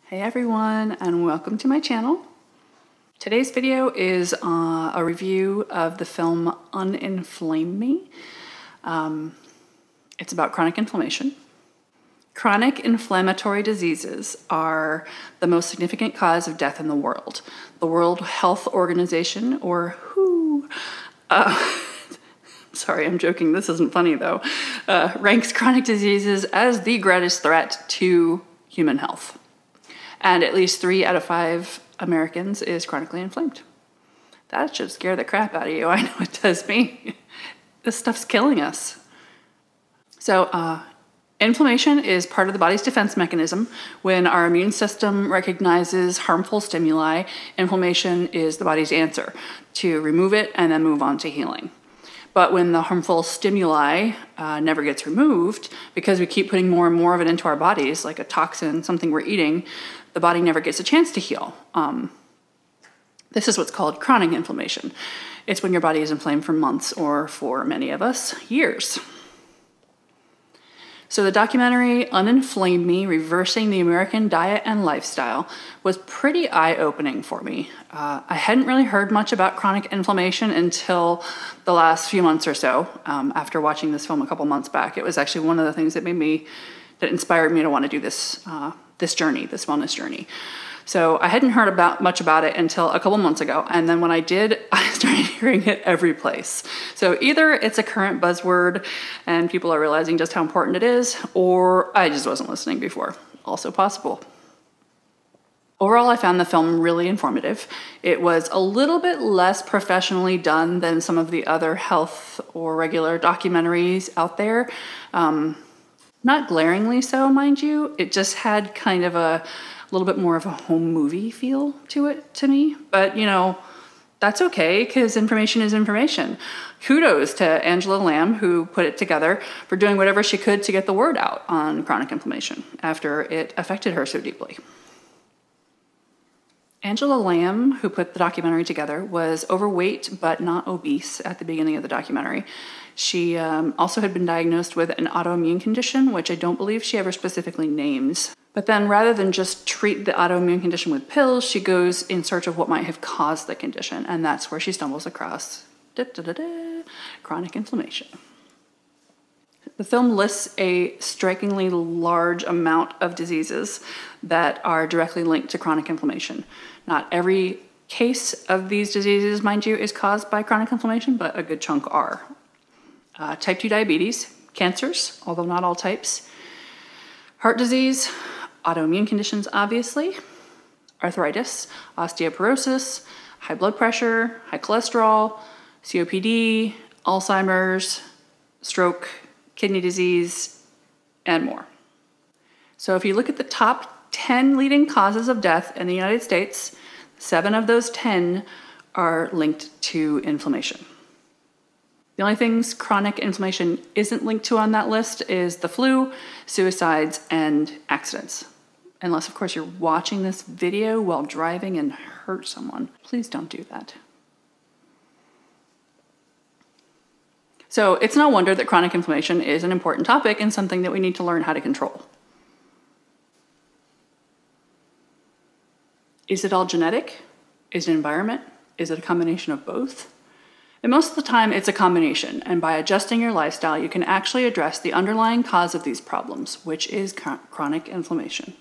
Hey everyone, and welcome to my channel. Today's video is a review of the film Un-Inflame Me. It's about chronic inflammation. Chronic inflammatory diseases are the most significant cause of death in the world. The World Health Organization, or WHO, sorry, I'm joking, this isn't funny though, ranks chronic diseases as the greatest threat to human health. And at least 3 out of 5 Americans is chronically inflamed. That should scare the crap out of you. I know it does me. This stuff's killing us. So inflammation is part of the body's defense mechanism. When our immune system recognizes harmful stimuli, inflammation is the body's answer to remove it and then move on to healing. But when the harmful stimuli never gets removed, because we keep putting more and more of it into our bodies, like a toxin, something we're eating, the body never gets a chance to heal. This is what's called chronic inflammation. It's when your body is inflamed for months, or for many of us, years. So the documentary Un-Inflame Me, Reversing the American Diet and Lifestyle was pretty eye-opening for me. I hadn't really heard much about chronic inflammation until the last few months or so, after watching this film a couple months back. It was actually one of the things that inspired me to want to do this wellness journey. So I hadn't heard much about it until a couple months ago, and then when I did, I started hearing it every place. So either it's a current buzzword and people are realizing just how important it is, or I just wasn't listening before. Also possible. Overall, I found the film really informative. It was a little bit less professionally done than some of the other health or regular documentaries out there. Not glaringly so, mind you. It just had kind of a little bit more of a home movie feel to it to me. But, you know, that's okay, because information is information. Kudos to Angela Lamb, who put it together, for doing whatever she could to get the word out on chronic inflammation after it affected her so deeply. Angela Lamb, who put the documentary together, was overweight but not obese at the beginning of the documentary. She also had been diagnosed with an autoimmune condition, which I don't believe she ever specifically names. But then rather than just treat the autoimmune condition with pills, she goes in search of what might have caused the condition, and that's where she stumbles across chronic inflammation. The film lists a strikingly large amount of diseases that are directly linked to chronic inflammation. Not every case of these diseases, mind you, is caused by chronic inflammation, but a good chunk are. Type 2 diabetes, cancers, although not all types, heart disease, autoimmune conditions, obviously, arthritis, osteoporosis, high blood pressure, high cholesterol, COPD, Alzheimer's, stroke, kidney disease, and more. So if you look at the top 10 leading causes of death in the United States, 7 of those 10 are linked to inflammation. The only things chronic inflammation isn't linked to on that list is the flu, suicides, and accidents. Unless, of course, you're watching this video while driving and hurt someone. Please don't do that. So it's no wonder that chronic inflammation is an important topic and something that we need to learn how to control. Is it all genetic? Is it environment? Is it a combination of both? And most of the time it's a combination, and by adjusting your lifestyle, you can actually address the underlying cause of these problems, which is chronic inflammation.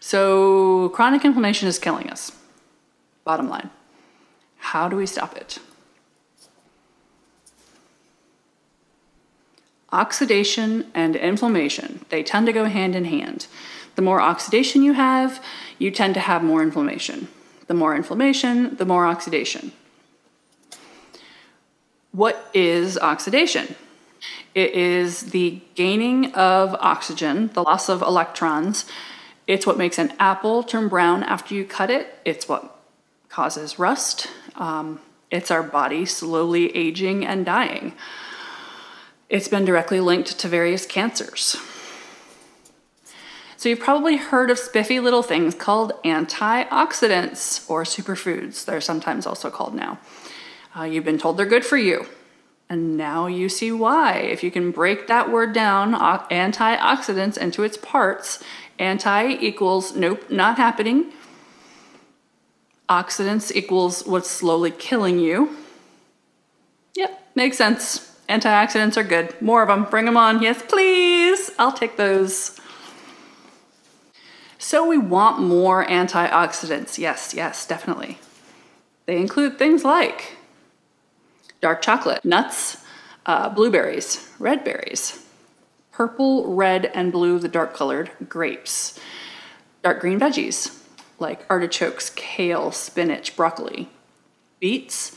So chronic inflammation is killing us. Bottom line, how do we stop it? Oxidation and inflammation, they tend to go hand in hand. The more oxidation you have, you tend to have more inflammation. The more inflammation, the more oxidation. What is oxidation? It is the gaining of oxygen, the loss of electrons. It's what makes an apple turn brown after you cut it. It's what causes rust. It's our body slowly aging and dying. It's been directly linked to various cancers. So you've probably heard of spiffy little things called antioxidants, or superfoods. They're sometimes also called now. You've been told they're good for you, And now you see why. If you can break that word down, antioxidants, into its parts, anti equals nope, not happening. Oxidants equals what's slowly killing you. Yep, makes sense. Antioxidants are good. More of them, bring them on. Yes, please. I'll take those. So we want more antioxidants. Yes, yes, definitely. They include things like dark chocolate, nuts, blueberries, red berries, purple, red, and blue, the dark colored grapes, dark green veggies like artichokes, kale, spinach, broccoli, beets,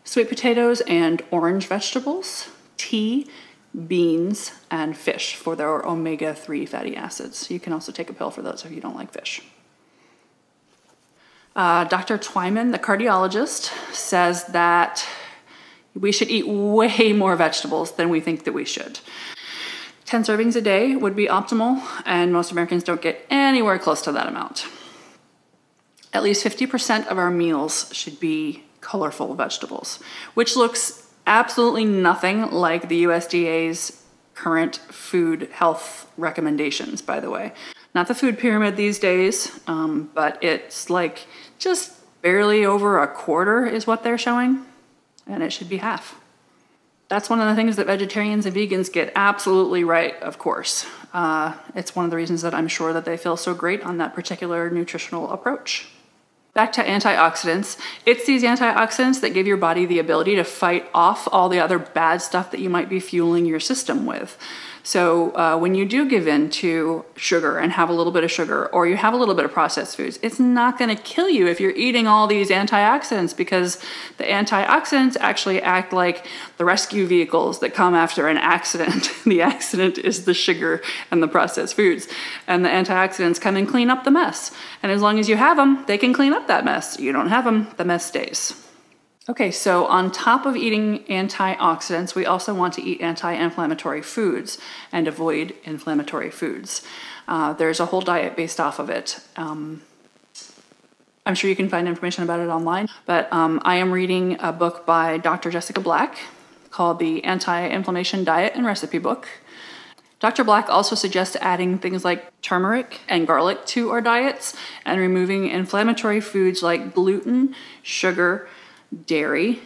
sweet potatoes, and orange vegetables, tea, beans, and fish for their omega-3 fatty acids. You can also take a pill for those if you don't like fish. Dr. Twyman, the cardiologist, says that we should eat way more vegetables than we think that we should. 10 servings a day would be optimal, and most Americans don't get anywhere close to that amount. At least 50% of our meals should be colorful vegetables, which looks absolutely nothing like the USDA's current food health recommendations, by the way. Not the food pyramid these days, but it's like just barely over a quarter is what they're showing. And it should be half. That's one of the things that vegetarians and vegans get absolutely right, of course. It's one of the reasons that I'm sure that they feel so great on that particular nutritional approach. Back to antioxidants. It's these antioxidants that give your body the ability to fight off all the other bad stuff that you might be fueling your system with. So when you do give in to sugar and have a little bit of sugar, or you have a little bit of processed foods, it's not going to kill you if you're eating all these antioxidants, because the antioxidants actually act like the rescue vehicles that come after an accident. The accident is the sugar and the processed foods, and the antioxidants come and clean up the mess. And as long as you have them, they can clean up that mess. You don't have them, the mess stays. Okay, so on top of eating antioxidants, we also want to eat anti-inflammatory foods and avoid inflammatory foods. There's a whole diet based off of it. I'm sure you can find information about it online, but I am reading a book by Dr. Jessica Black called the Anti-Inflammation Diet and Recipe Book. Dr. Black also suggests adding things like turmeric and garlic to our diets and removing inflammatory foods like gluten, sugar, dairy,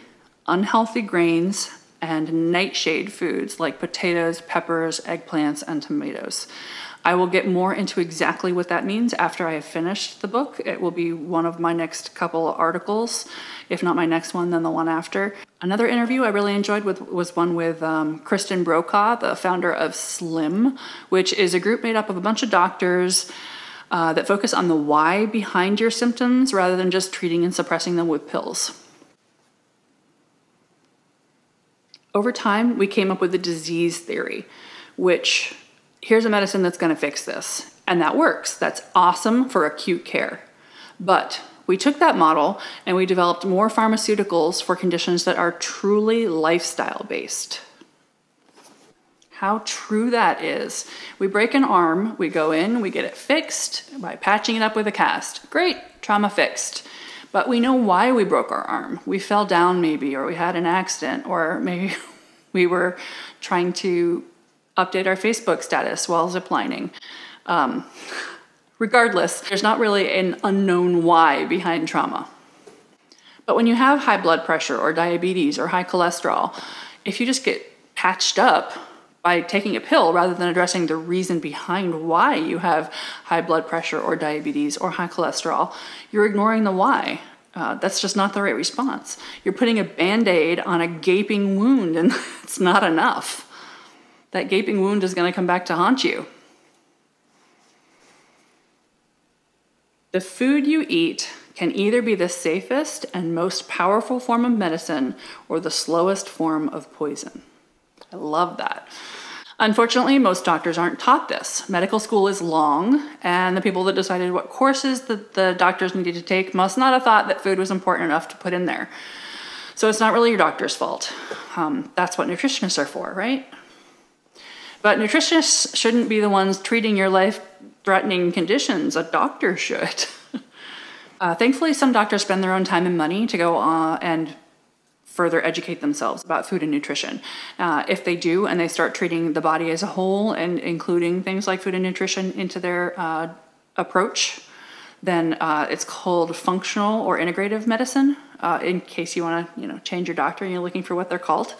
unhealthy grains, and nightshade foods like potatoes, peppers, eggplants, and tomatoes. I will get more into exactly what that means after I have finished the book. It will be one of my next couple articles. If not my next one, then the one after. Another interview I really enjoyed was one with Kristen Brokaw, the founder of SLIM, which is a group made up of a bunch of doctors that focus on the why behind your symptoms rather than just treating and suppressing them with pills. Over time, we came up with a disease theory, which here's a medicine that's going to fix this. And that works. That's awesome for acute care. But we took that model and we developed more pharmaceuticals for conditions that are truly lifestyle-based. How true that is. We break an arm, we go in, we get it fixed by patching it up with a cast. Great, trauma fixed. But we know why we broke our arm. We fell down maybe, or we had an accident, or maybe we were trying to update our Facebook status while ziplining. Regardless, there's not really an unknown why behind trauma. But when you have high blood pressure or diabetes or high cholesterol, if you just get patched up by taking a pill rather than addressing the reason behind why you have high blood pressure or diabetes or high cholesterol, you're ignoring the why. That's just not the right response. You're putting a Band-Aid on a gaping wound, and it's not enough. That gaping wound is going to come back to haunt you. The food you eat can either be the safest and most powerful form of medicine or the slowest form of poison. I love that. Unfortunately, most doctors aren't taught this. Medical school is long, and the people that decided what courses the doctors needed to take must not have thought that food was important enough to put in there. So it's not really your doctor's fault. That's what nutritionists are for, right? But nutritionists shouldn't be the ones treating your life-threatening conditions. A doctor should. Thankfully, some doctors spend their own time and money to go and further educate themselves about food and nutrition. If they do, and they start treating the body as a whole and including things like food and nutrition into their approach, then it's called functional or integrative medicine, in case you want to, change your doctor and you're looking for what they're called.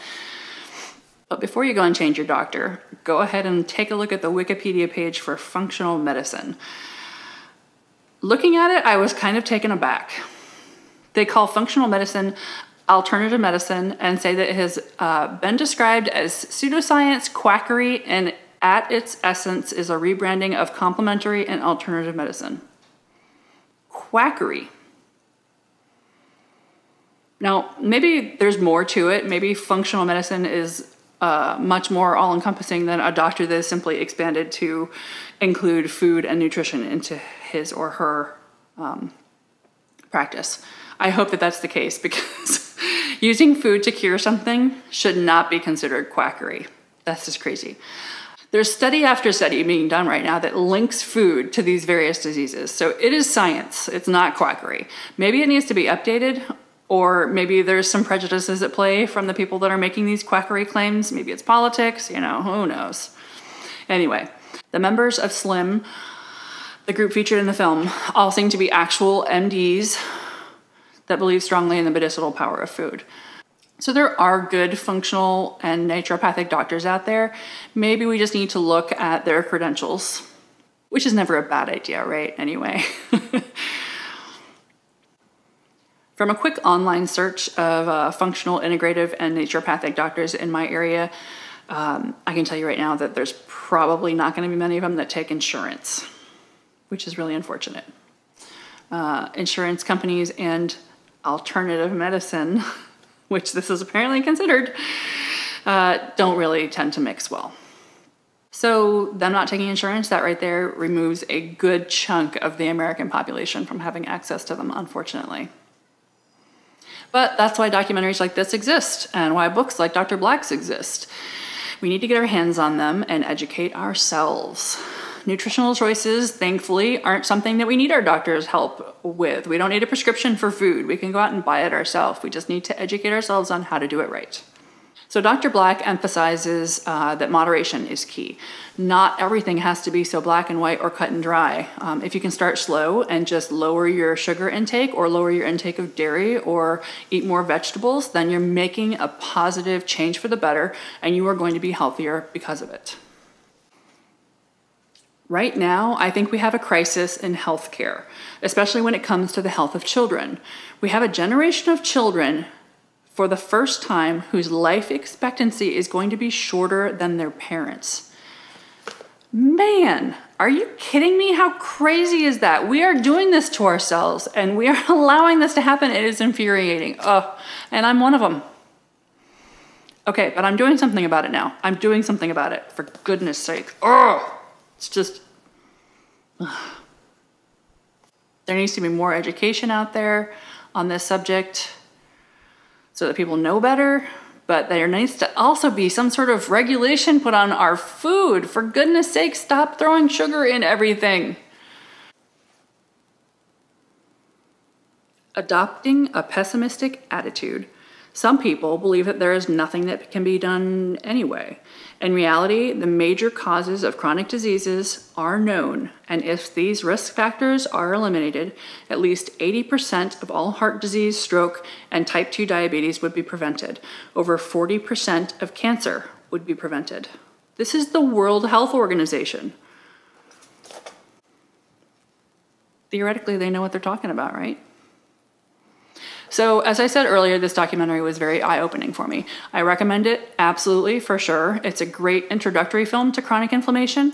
But before you go and change your doctor, go ahead and take a look at the Wikipedia page for functional medicine. Looking at it, I was kind of taken aback. They call functional medicine alternative medicine and say that it has been described as pseudoscience, quackery, and at its essence is a rebranding of complementary and alternative medicine. Quackery. Now, maybe there's more to it. Maybe functional medicine is much more all-encompassing than a doctor that is simply expanded to include food and nutrition into his or her practice. I hope that that's the case, because using food to cure something should not be considered quackery. That's just crazy. There's study after study being done right now that links food to these various diseases. So it is science, it's not quackery. Maybe it needs to be updated, or maybe there's some prejudices at play from the people that are making these quackery claims. Maybe it's politics, who knows. Anyway, the members of SLIM, the group featured in the film, all seem to be actual MDs that believe strongly in the medicinal power of food. So there are good functional and naturopathic doctors out there. Maybe we just need to look at their credentials, which is never a bad idea, right? Anyway. From a quick online search of functional, integrative, and naturopathic doctors in my area, I can tell you right now that there's probably not going to be many of them that take insurance, which is really unfortunate. Insurance companies and alternative medicine, which this is apparently considered, don't really tend to mix well. So them not taking insurance, that right there removes a good chunk of the American population from having access to them, unfortunately. But that's why documentaries like this exist, and why books like Dr. Black's exist. We need to get our hands on them and educate ourselves. Nutritional choices, thankfully, aren't something that we need our doctor's help with. We don't need a prescription for food. We can go out and buy it ourselves. We just need to educate ourselves on how to do it right. So Dr. Black emphasizes that moderation is key. Not everything has to be so black and white or cut and dry. If you can start slow and just lower your sugar intake or lower your intake of dairy or eat more vegetables, then you're making a positive change for the better, and you are going to be healthier because of it. Right now, I think we have a crisis in healthcare, especially when it comes to the health of children. We have a generation of children, for the first time, whose life expectancy is going to be shorter than their parents. Man, are you kidding me? How crazy is that? We are doing this to ourselves, and we are allowing this to happen. It is infuriating. And I'm one of them. Okay, but I'm doing something about it now. I'm doing something about it, for goodness sake. It's just, there needs to be more education out there on this subject so that people know better, but there needs to also be some sort of regulation put on our food. For goodness sake, stop throwing sugar in everything. Adopting a pessimistic attitude. Some people believe that there is nothing that can be done anyway. In reality, the major causes of chronic diseases are known, and if these risk factors are eliminated, at least 80% of all heart disease, stroke, and type 2 diabetes would be prevented. Over 40% of cancer would be prevented. This is the World Health Organization. Theoretically, they know what they're talking about, right? So, as I said earlier, this documentary was very eye-opening for me. I recommend it, absolutely, for sure. It's a great introductory film to chronic inflammation,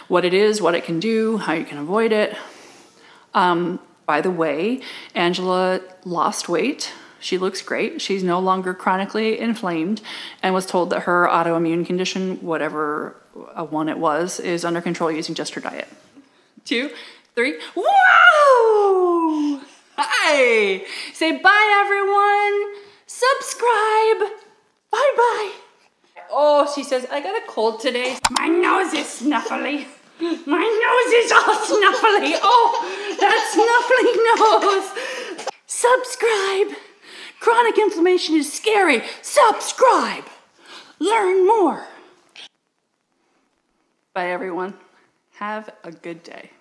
what it is, what it can do, how you can avoid it. By the way, Angela lost weight. She looks great. She's no longer chronically inflamed and was told that her autoimmune condition, whatever one it was, is under control using just her diet. 2, 3, whoa! Hi! Say bye, everyone! Subscribe! Bye-bye! Oh, she says, I got a cold today. My nose is snuffly. My nose is all snuffly. Oh, that snuffly nose! Subscribe! Chronic inflammation is scary. Subscribe. Learn more. Bye, everyone. Have a good day.